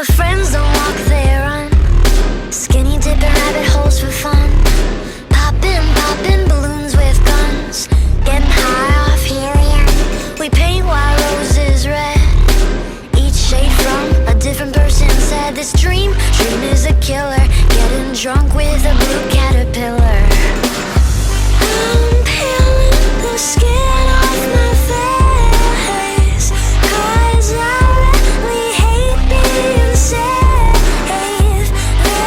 But friends don't walk, they run. Skinny dipping rabbit holes for fun. Popping balloons with guns. Getting high off helium. We paint white roses red. Each shade from a different person said this dream is a killer. Getting drunk with a blue caterpillar. I'm peeling the skin off my face, 'cause I really hate being safe. The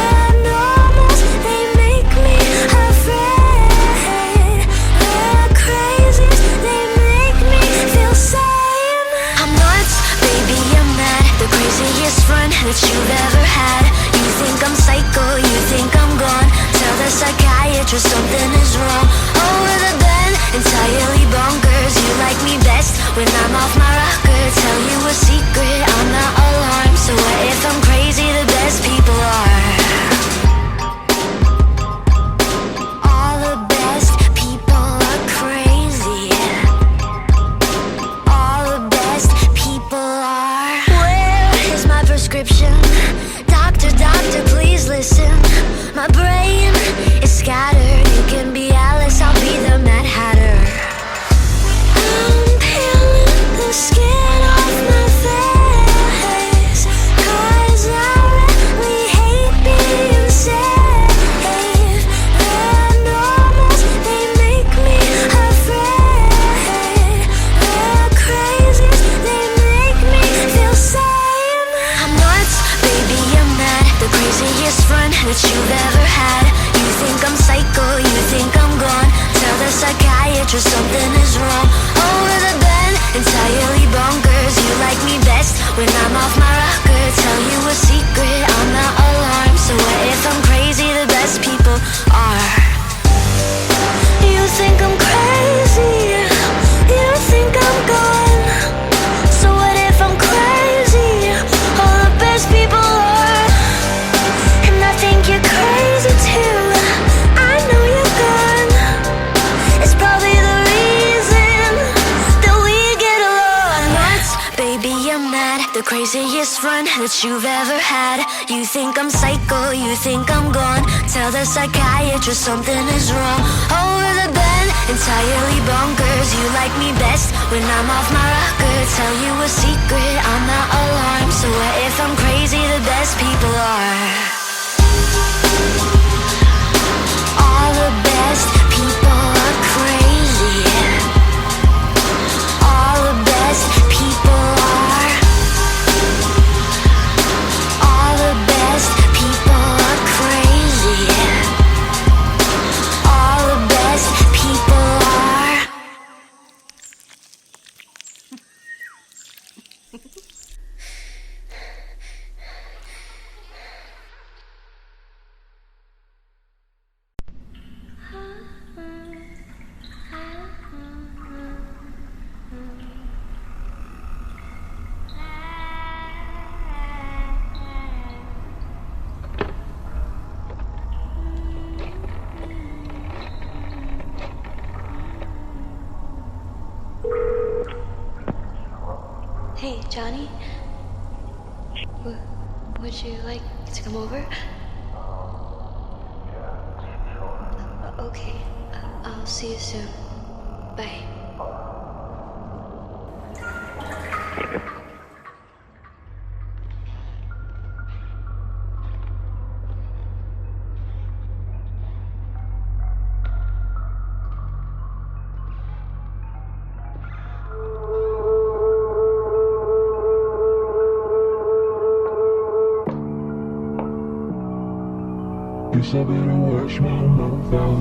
normals, they make me afraid. The crazies, they make me feel sane. I'm nuts, baby, I'm mad. The craziest friend that you've ever had. You think I'm psycho, you think I'm gone. Tell the psychiatrist something is wrong. Over the bed, entirely bonkers. You like me best when I'm off my rocker. Tell you a secret, I'm not alarmed. So what if I'm crazy? The best people are. All the best people are crazy. All the best people are. Where is my prescription? Doctor, please listen. My brain is scattered. You can be Alice, I'll be the Mad Hatter. I'm peeling the skin off my face, 'cause I really hate being safe. The normals, they make me afraid. The crazies, they make me feel sane. I'm nuts, baby, I'm mad. The craziest friend that you've ever had. You think I'm psycho, you think I'm gone. Tell the psychiatrist something is wrong. Over the bed, entirely bonkers. You like me best when I'm off my rocker. Tell you a secret, I'm not alarmed. So what if I'm crazy? The best people are. You think I'm crazy, you think I'm gone. So what if I'm crazy? All the best people are. And I think you're crazy too. I know you're gone. It's probably the reason that we get along. Nuts, baby, I'm mad. The craziest friend that you've ever had. You think I'm psycho, you think I'm gone. Tell the psychiatrist something is wrong. Over the bed, entirely bonkers. You like me best when I'm off my rocker. Tell you a secret, I'm not alarmed. So what if I'm crazy? The best people are. All the best people are crazy. All the best people are. All the best people are crazy. All the best people are. Hey, Johnny? Would you like to come over? Okay, I'll see you soon. Bye. I better watch my mouth out.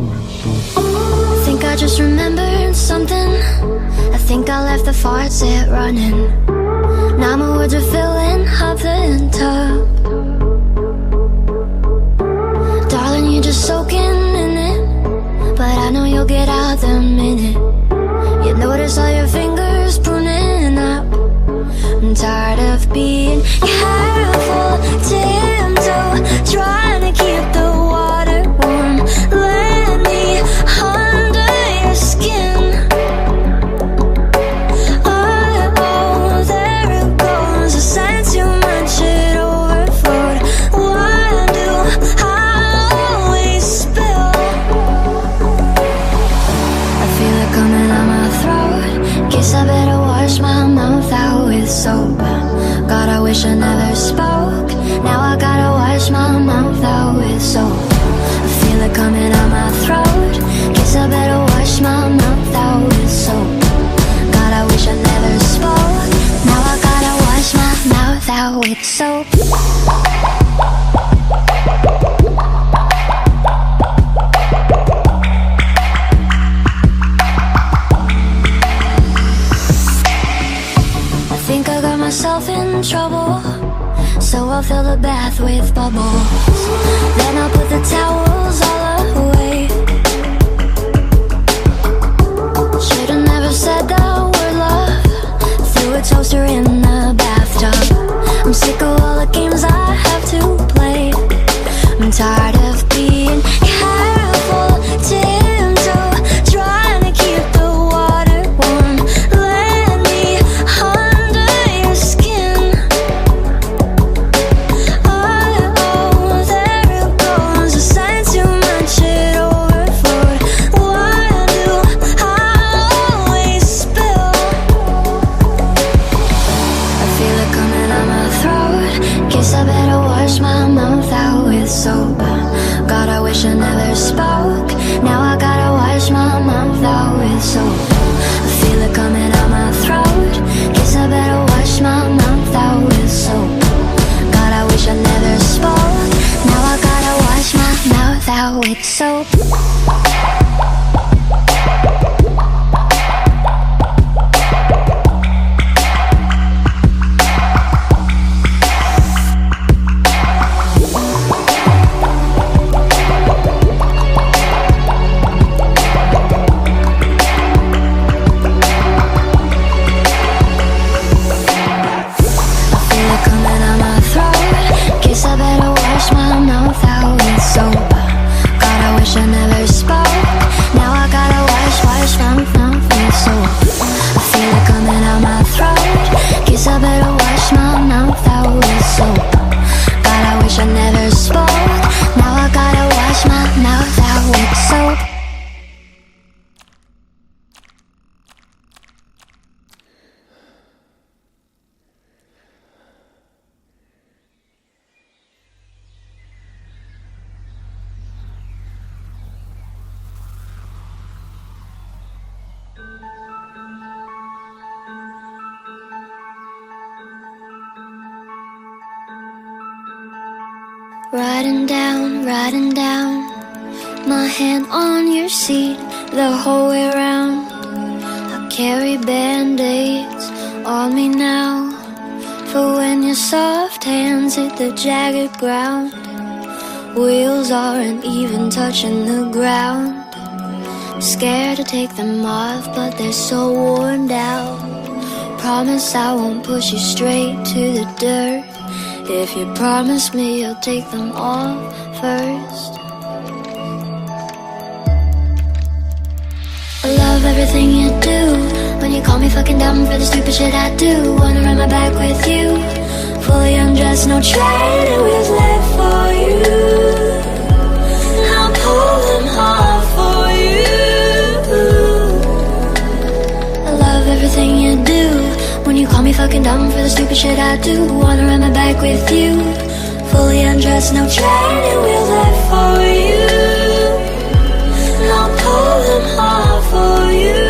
I think I just remembered something. I think I left the faucet running. Now my words are filling up the tub. Darling, you're just soaking in it, but I know you'll get out the minute you notice all your fingers pruning up. I'm tired of being careful, tiptoe, trying to keep the water warm. Let me under your skin. Oh, there it goes. I said too much, it over wash my mouth out with soap. God, I wish I never spoke. Now I gotta wash my mouth out with soap. I feel it coming out my throat. Guess I better wash my mouth out with soap. God, I wish I never spoke. Now I gotta wash my mouth out with soap. I think I got myself in trouble, so I'll fill the bath with bubbles. Then I'll put the towels all away. Should've never said that word love. Threw a toaster in the bathtub. I'm sick of all the games I have to play. I'm tired of being careful, tiptoe, trying to keep the water warm. Let me under your skin. Oh, there it goes. I sang too much, it overflowed. Why do I always spill? I feel it coming out my throat. Guess I better wash my mouth out with soap. God, I wish I never spoke. Now I gotta wash my mouth out with soap. I feel it coming out my throat. Guess I better wash my mouth out with soap. God, I wish I never spoke. Now I gotta wash my mouth out with soap. Riding down, my hand on your seat the whole way around. I carry band-aids on me now, for when your soft hands hit the jagged ground. Wheels aren't even touching the ground. Scared to take them off, but they're so worn down. Promise I won't push you straight to the dirt. If you promise me you'll take them off first. I love everything you do. When you call me fucking dumb for the stupid shit I do. Wanna run my back with you, fully undressed, no training wheels left for you. I'll pull them hard for you. I love everything you do. When you call me fucking dumb for the stupid shit I do. Wanna run my back with you, fully undressed, no training wheels left for you. I'll pull them hard for you.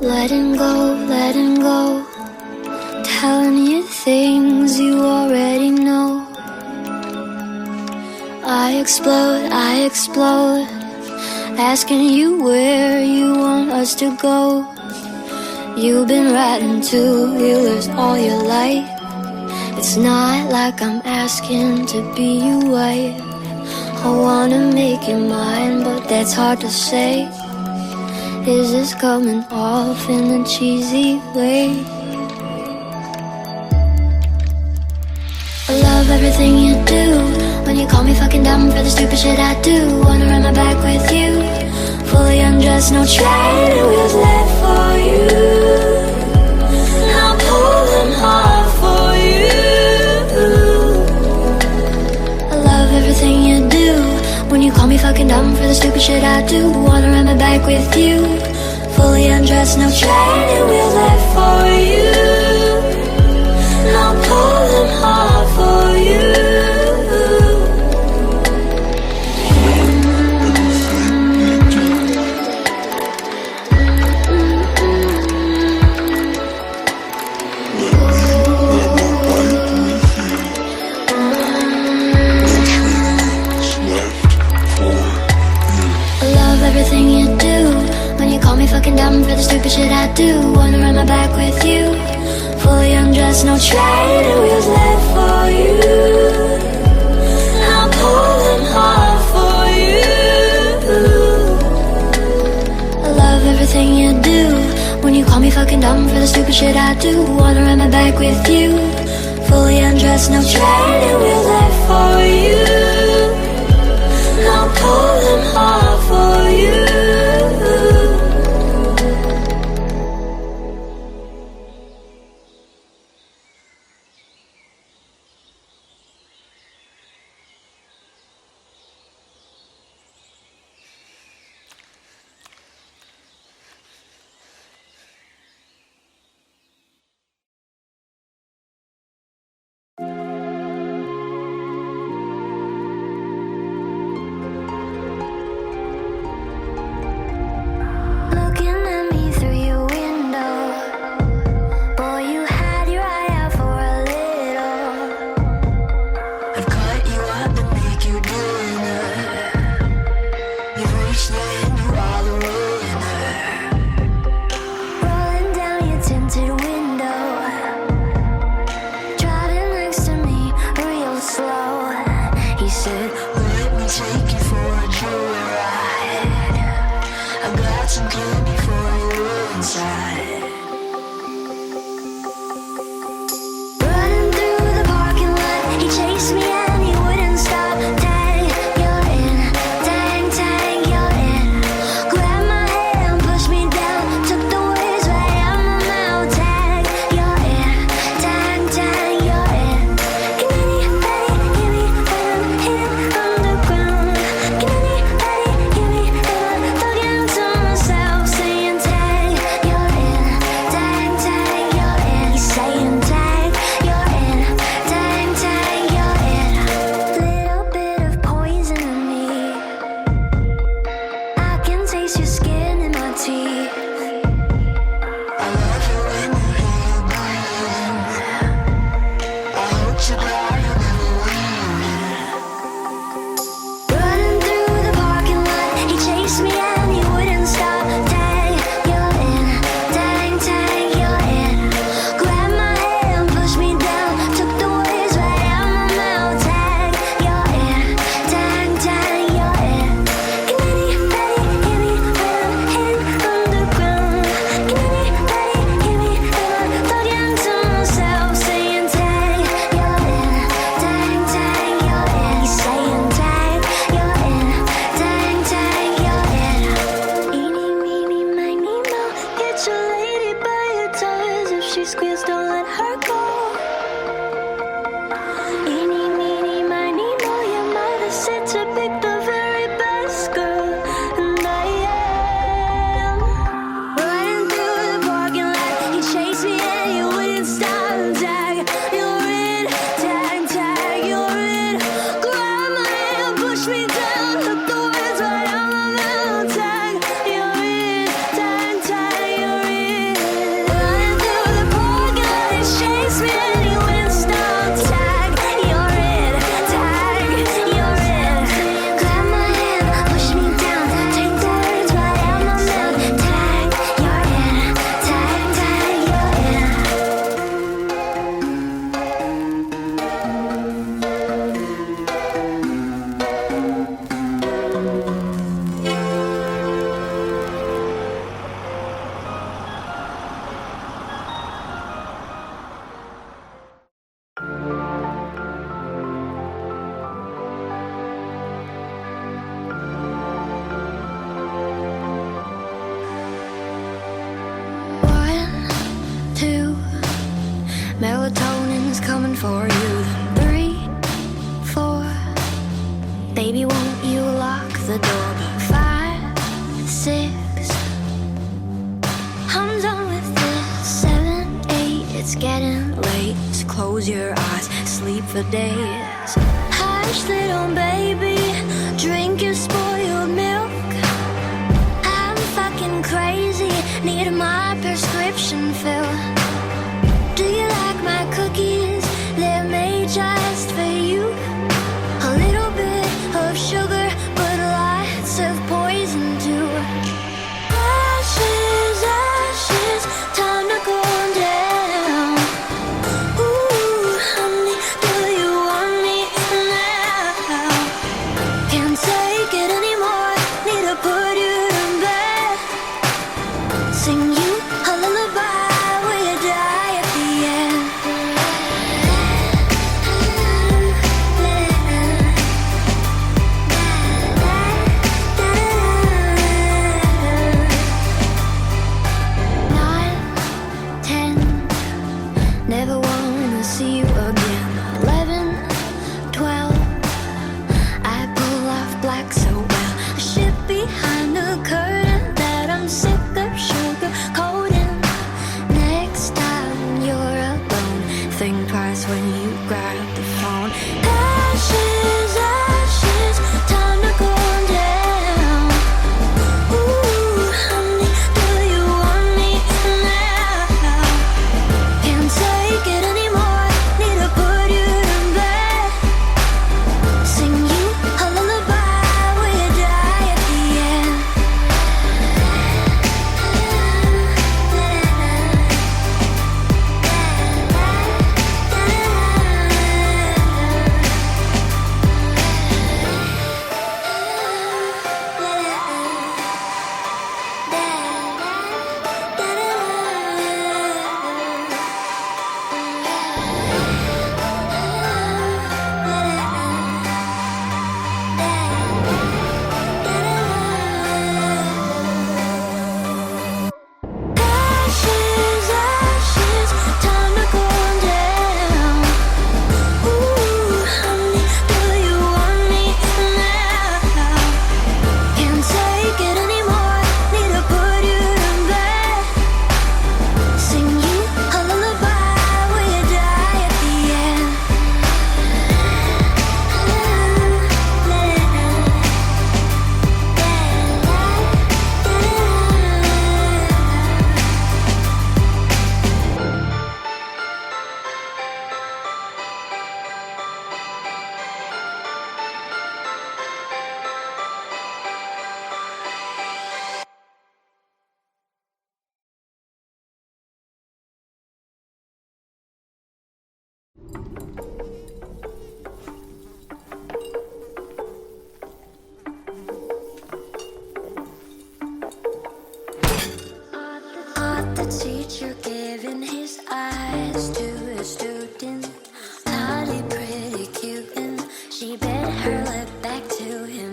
Letting go, telling you things you already know. I explode, asking you where you want us to go. You've been riding two-wheelers all your life. It's not like I'm asking to be your wife. I wanna make you mine, but that's hard to say. Is this coming off in a cheesy way? I love everything you do. When you call me fucking dumb for the stupid shit I do. Wanna run my back with you, fully undressed, no training wheels left for you. I'll pull them hard for you. I love everything you do. When you call me fucking dumb dumb for the stupid shit I do. Wanna ride my bike with you, fully undressed, no training wheels left for you. I'll pull them hard for you. Everything you do, when you call me fucking dumb for the stupid shit I do. Wanna ride my bike with you, fully undressed, no training wheels left for you. I'll pull them hard for you. I love everything you do, when you call me fucking dumb for the stupid shit I do. Wanna ride my bike with you, fully undressed, no training wheels left for you. I'll pull them hard for you. Melatonin's coming for you. 3, 4, baby, won't you lock the door? It's getting late, so close your eyes, sleep for days. Hush, little baby, drink your spoiled milk. I'm fucking crazy, need my prescription filled. Do you like my cookies? They're made just for you. A little bit of sugar, but lots of poison too. Ashes, ashes, time to go down. Ooh, honey, do you want me now? Can't take it anymore, need to put you to bed. Sing you a lullaby, will you die at the end? Never wanna see you again. 11, 12, I pull off black so well. A ship behind the curtain that I'm sick of sugar coating. Next time you're alone, think twice when you grab the phone. Ashes, ashes, time to go down. Ooh, honey, do you want me now? Can't take it anymore, need to put you to bed. Sing you a lullaby, will you die at the end? Ashes, ashes, time to go down. Ooh, honey, do you want me now? Can't take it anymore, need to put you to bed. Sing you a lullaby, will you die at the end? The teacher giving his eyes to a student. Naughty, pretty cute, and she bit her lip back to him,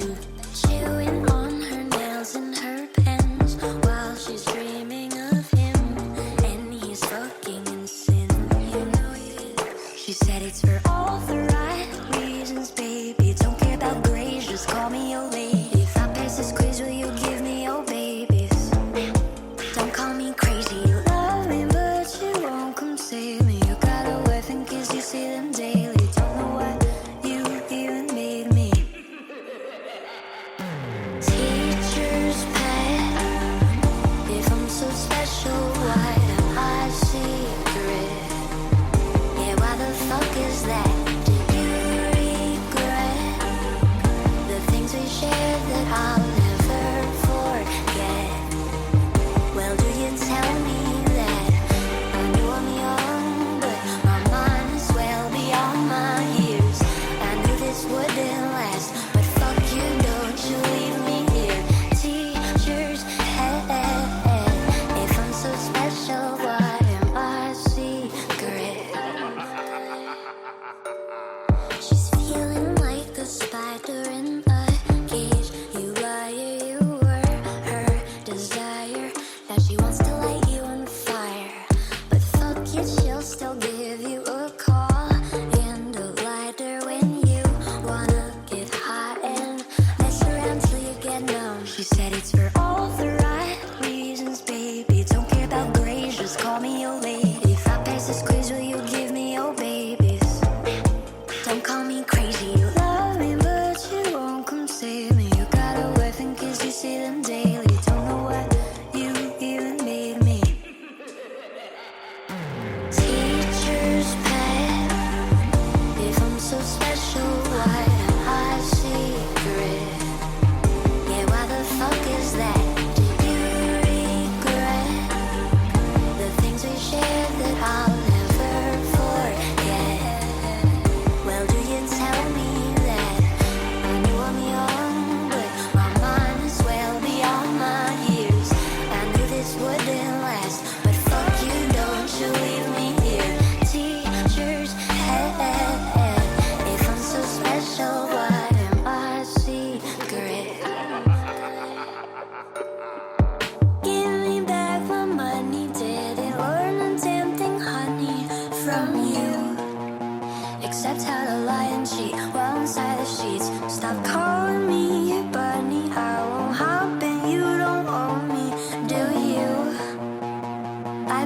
chewing on her nails and her pens while she's dreaming of him. And he's fucking in sin, you know he is. She said it's for all the right reasons, baby. Don't care about grades, just call me your lady. If I pass this quiz, will you give me your babies? Don't call me crazy, you love me, but you won't come save me. You got a wife and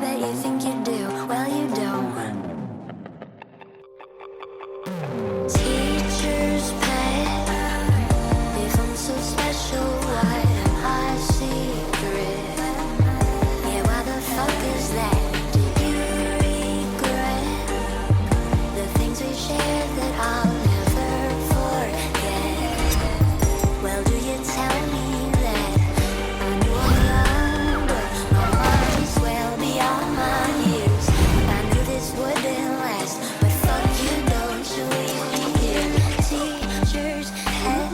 bet you think you do. Well, you don't. Teacher's pet. If I'm so special, why am I secret? Yeah, why the fuck is that? Do you regret the things we shared that I'll never forget? Well, do you tell me that I knew all along, but my heart is well beyond my years. I knew this wouldn't last, but fuck you, don't you even hear? Teacher's head.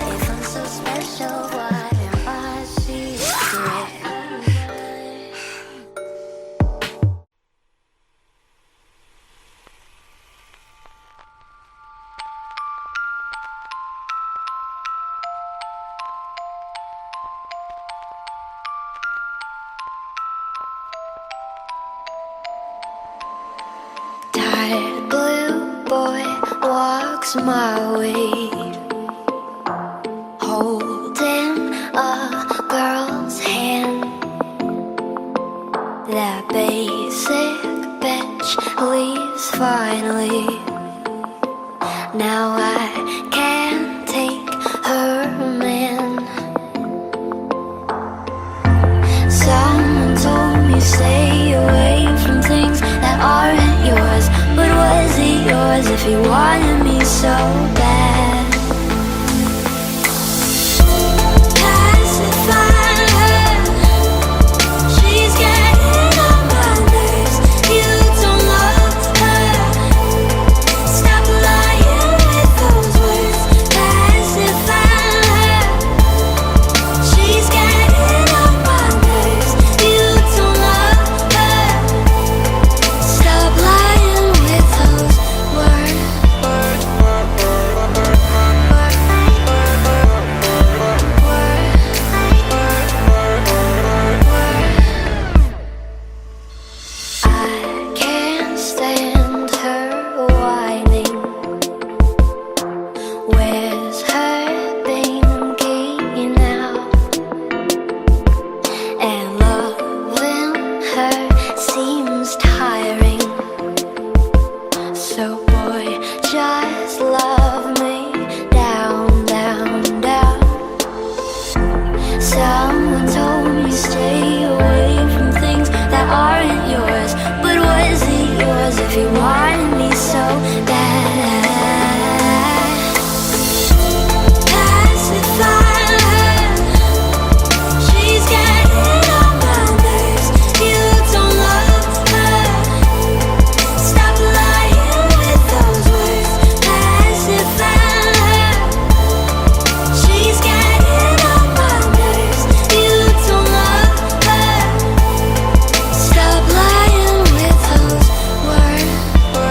If I'm so special, why am I secret? Tired blue boy walks my way, holding a girl's hand. That basic bitch leaves finally. Now I can't take her man. Someone told me stay away from things that aren't yours. But was it yours if he wanted me so bad? Pacify her. She's getting on my nerves. You don't love her. Stop lying with those words. Pacify her. She's getting on my nerves. You don't love her. Stop lying with those words. I can't stand her whining. Where's her binky now? And loving her seems tiring. So boy, just love me down, down, down. Someone told me stay away from things that aren't yours. But was it yours if you wanted me so bad? Pacify her. She's getting on my nerves. You don't love her. Stop lying with those words. Pacify her. She's getting on my nerves. You don't love her. Stop lying with those words.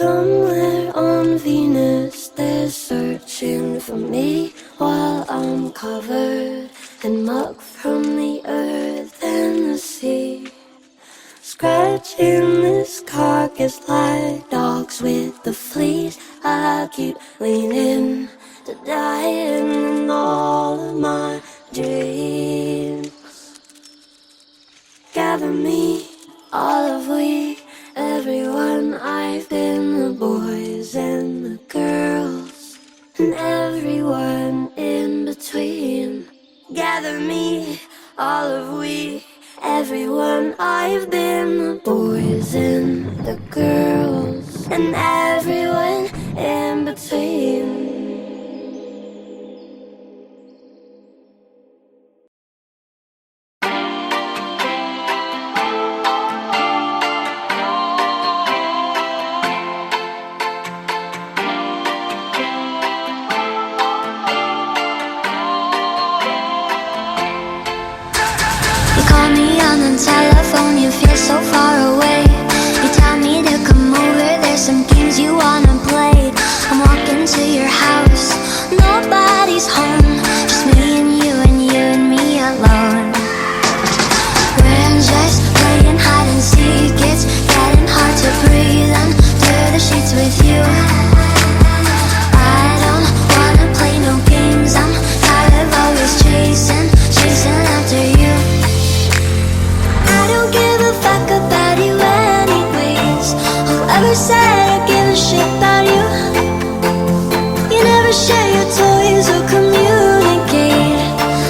Somewhere on Venus they're searching for me, while I'm covered in muck from the earth and the sea. Scratching this carcass like dogs with the fleas. I keep leaning to dying in all of my dreams. Gather me, all of we, everyone. I've been the boys and the girls, and everyone in between. Gather me, all of we, everyone. I've been the boys and the girls, and everyone in between. Telephone, you feel so far away. You tell me to come over, there's some games you wanna play. I'm walking to your house, nobody's home, just me and you and me alone. We're just playing hide and seek, it's getting hard to breathe under the sheets with you. I don't wanna play no games, I'm tired of always chasing after you. I don't give a fuck about you anyways. Whoever said I give a shit about you? You never share your toys or communicate.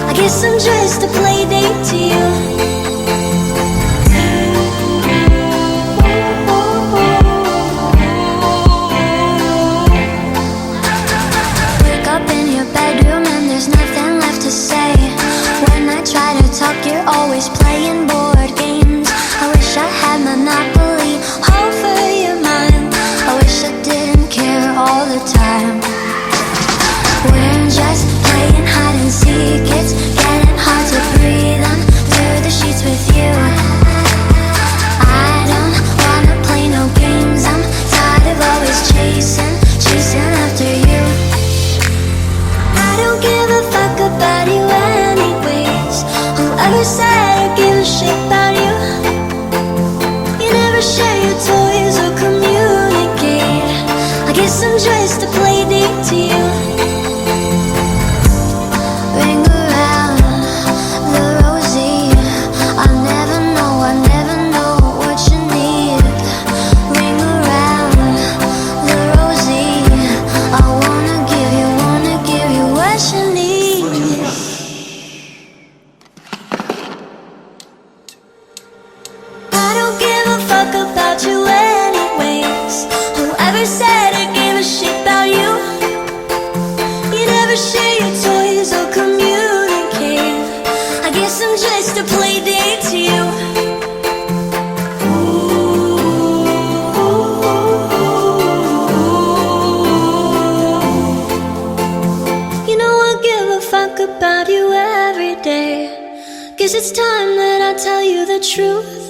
I guess I'm just a play date to you. Wake up in your bedroom and there's nothing left to say. When I try to talk, you're always playing board games. I wish I had monopoly over your mind. I wish I didn't care all the time. We're just playing hide and seek, it's getting hard to breathe under the sheets with you. I don't wanna play no games, I'm tired of always chasing after you. I don't give a fuck about you anyways. Whoever said I give a shit about you? You never share your toys or communicate. I guess I'm just a play date to you. Ring around the rosy, I never know what you need. Ring around the rosy, I wanna give you what you need. I don't give a fuck about you anyways. Whoever said I give a shit about you? You never share your toys or communicate. I guess I'm just a play date to you. You know I give a fuck about you every day. Guess it's time that I tell you the truth.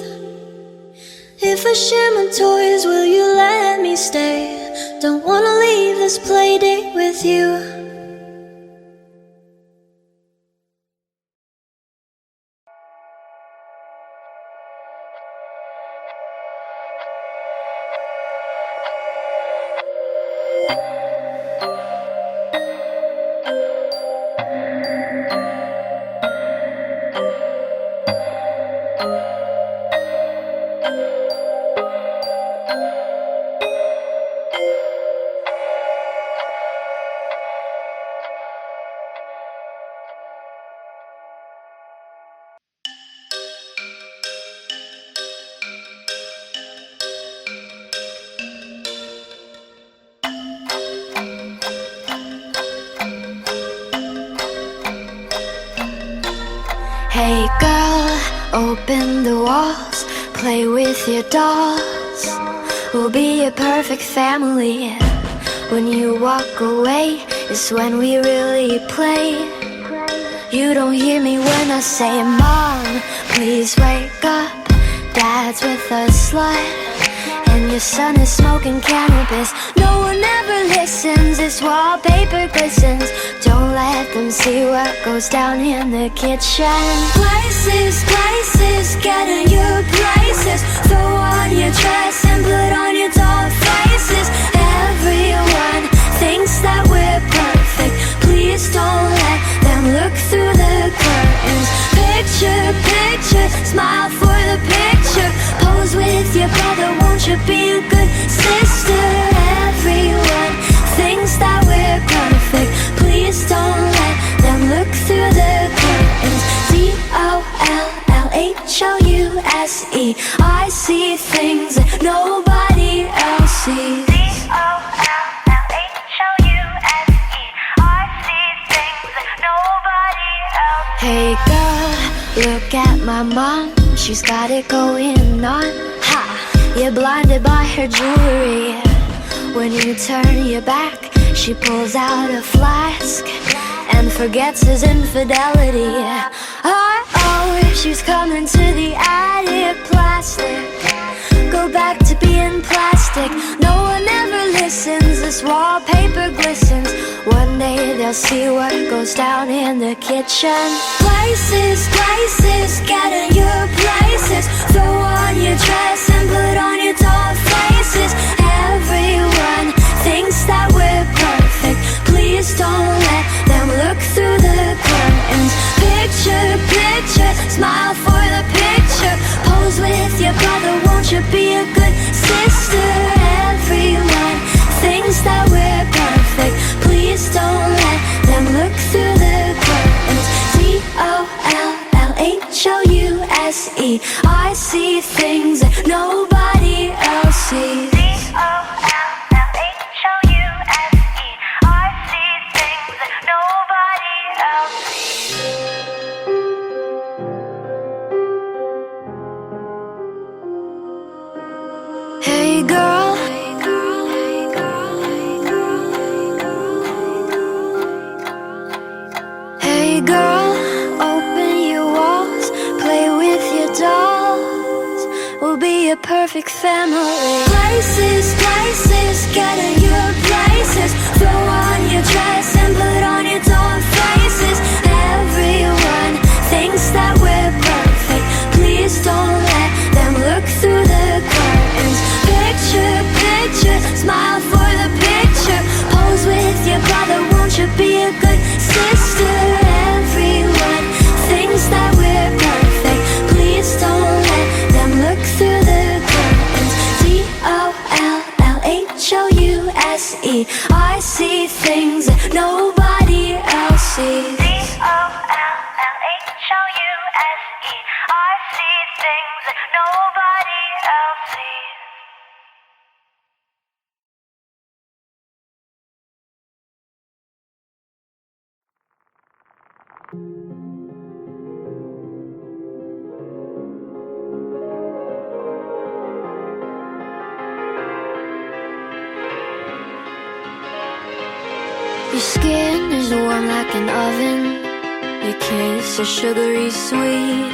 If I share my toys, will you let me stay? Don't wanna leave this play date with you. Hey girl, open the walls, play with your dolls. We'll be a perfect family. When you walk away is when we really play. You don't hear me when I say, Mom, please wake up. Dad's with a slut, and your son is smoking cannabis. No one ever listens, this wallpaper glistens. Don't let them see what goes down in the kitchen. Places, places, get in your places. Throw on your dress and put on your doll faces. Everyone thinks that we're perfect. Please don't let them look through the curtains. Picture, picture, smile for the picture. Pose with your brother, won't you be a good sister? Everyone thinks that we're perfect. Please don't let them look through the curtains. D-O-L-L-H-O-U-S-E. I see things that nobody else sees. Hey girl, look at my mom, she's got it going on. Ha! You're blinded by her jewelry. When you turn your back, she pulls out a flask and forgets his infidelity. Oh, she's coming to the attic. Plastic, go back to being plastic. No one ever listens, this wallpaper glistens. One day they'll see what goes down in the kitchen. Places, places, get in your places. Throw on your dress and put on your doll faces. Everyone thinks that we're perfect. Please don't let them look through the curtains. Picture, picture, smile for the picture. Pose with your brother, won't you be a good sister? Everyone thinks that we're perfect. Please don't let them look through the curtains. D-O-L-L-H-O-U-S-E. I see things that nobody else sees. D-O-L-L-H-O-U-S-E. I see things that nobody else sees. Hey girl, hey girl, open your walls, play with your dolls. We'll be a perfect family. Places, places, get in your places. Throw on your dress and put on your doll faces. Everyone thinks that we're perfect. Please don't let them look through the curtains. Picture, picture, smile for the picture. Pose with your brother, won't you be a good sister? Everyone thinks that we're perfect. Please don't let them look through the curtains. D-O-L-L-H-O-U-S-E. I see things that nobody else sees. D-O-L-L-H-O-U-S-E. I see things that nobody else sees. Your skin is warm like an oven. Your kiss is sugary sweet.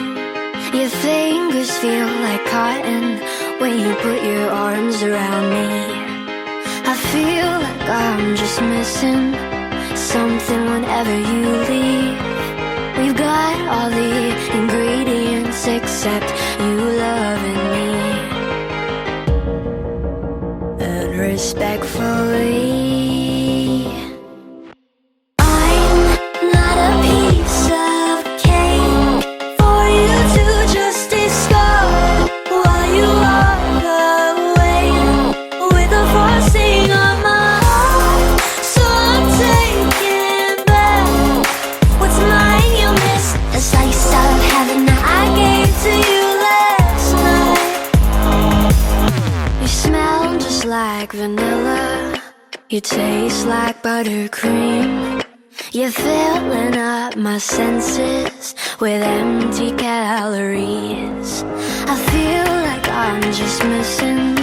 Your fingers feel like cotton when you put your arms around me. I feel like I'm just missing something whenever you leave. We've got all the ingredients except you loving me. And respectfully, vanilla, you taste like buttercream. You're filling up my senses with empty calories. I feel like I'm just missing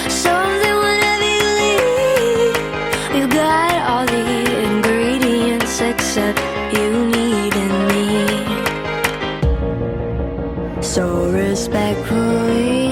something whenever you leave. You got all the ingredients except you needing me. So respectfully,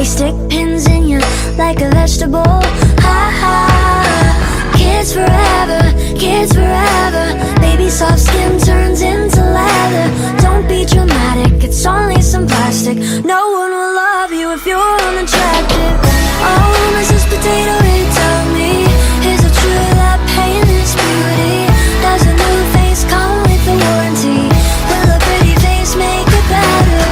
They stick pins in you like a vegetable. Ha ha. Kids forever, kids forever. Baby soft skin turns into leather. Don't be dramatic, it's only some plastic. No one will love you if you're unattractive. Oh, Mrs. Potato Head, tell me, is it true that pain is beauty? Does a new face come with a warranty? Will a pretty face make it better?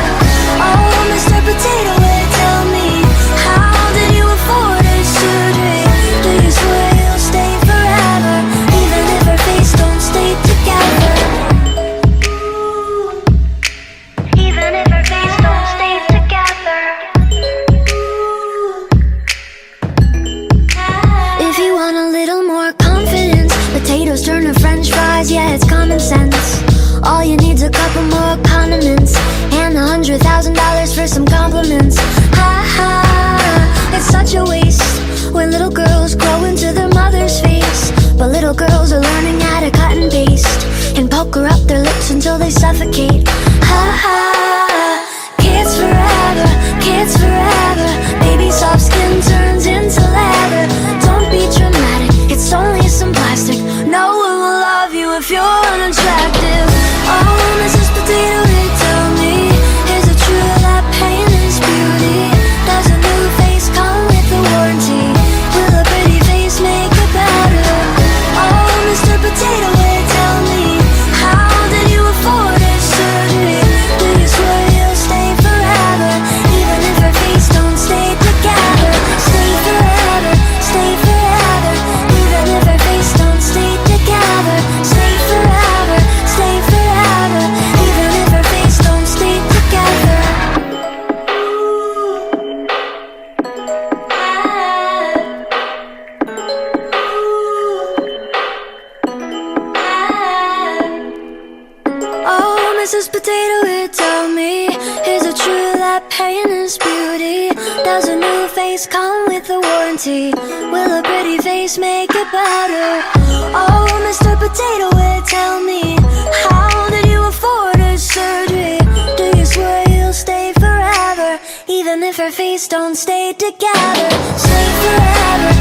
Oh, Mr. Potato Head, tell me, how did you afford a surgery? Do you swear you'll stay forever, even if her face don't stay together? Even if her face don't stay together. If you want a little more confidence, potatoes turn to french fries, yeah, it's common sense. All you need's a couple more condiments and $100,000 for some compliments. Ha ha, it's such a waste when little girls grow into their mother's face. But little girls are learning how to cut and paste and pucker up their lips until they suffocate. Ha ha, kids forever, kids forever. Baby soft skin turns into leather. Don't be dramatic, it's only some plastic. No one will love you if you're unattractive. Oh, Mrs. Potato Head, tell me, is it true that pain is beauty? Does a new face come with a warranty? Will a pretty face make it better? Oh, Mr. Potato Head, tell me, how did you afford a surgery? Do you swear you'll stay forever, even if her face don't stay together? Stay forever, even if her face don't stay together. Stay forever, even if her face don't stay together. Oh, Mrs. Potato Head, tell me, is it true that pain is beauty? Does a new face come with a warranty? Will a pretty face make it better? Oh, Mr. Potato Head, tell me, how did you afford a surgery? Do you swear you'll stay forever, even if her face don't stay together? Stay forever,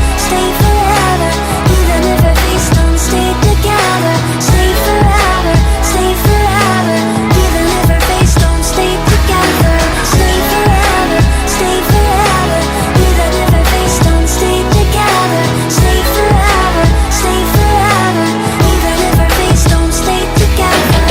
even if her face don't stay together. Stay forever, even if her face don't stay together. Stay forever, even if her face don't stay together. Stay forever, even if her face don't stay together.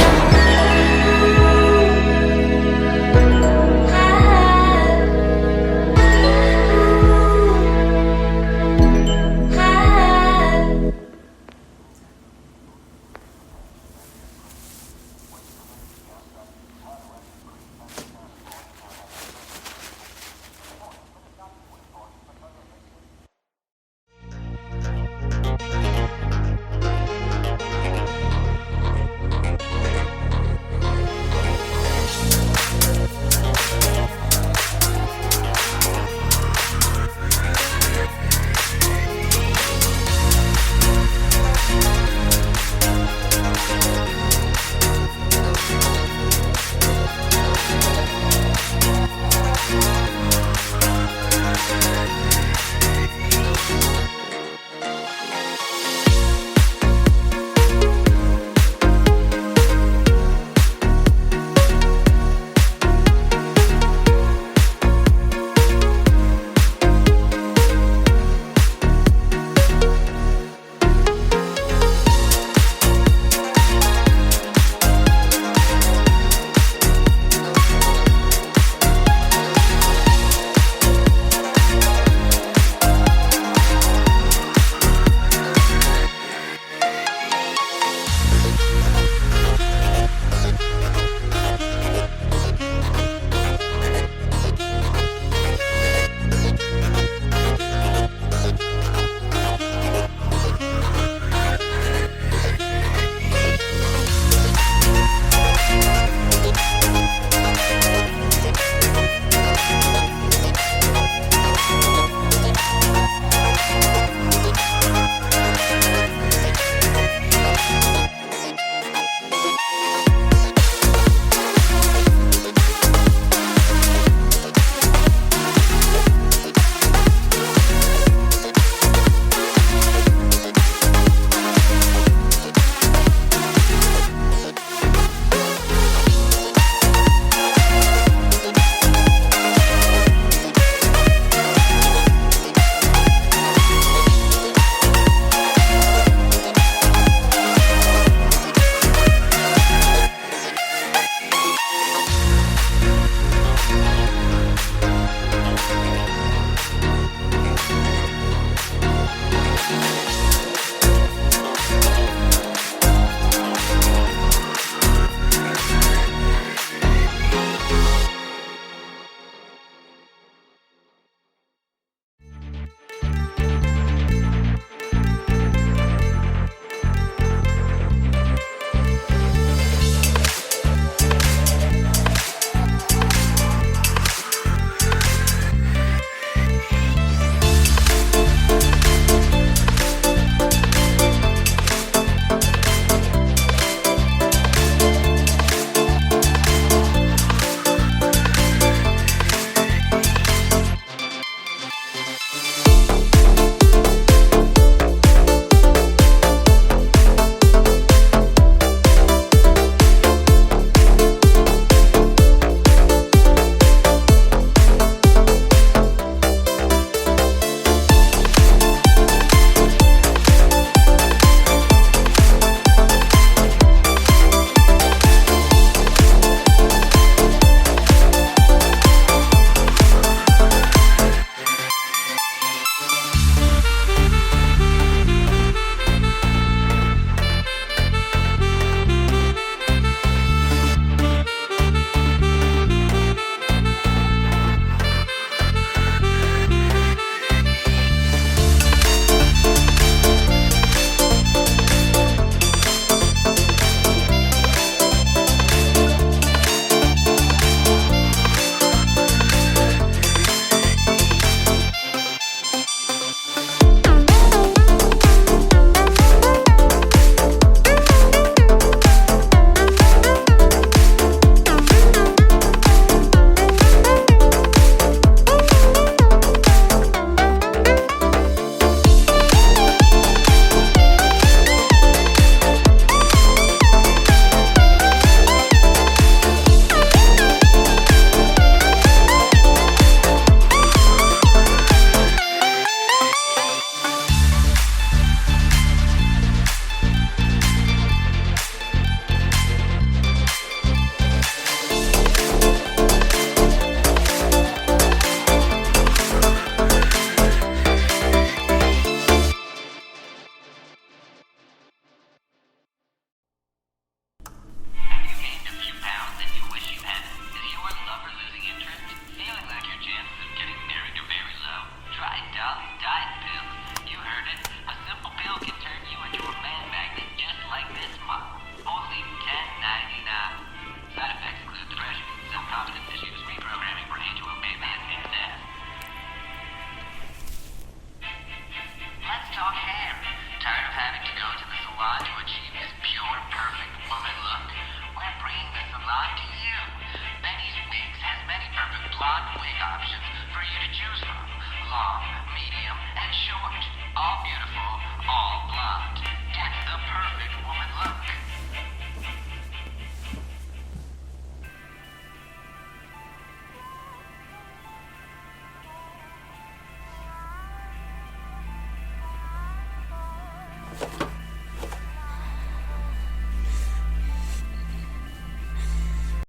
medium, and short. All beautiful, all blonde. Get the perfect woman look.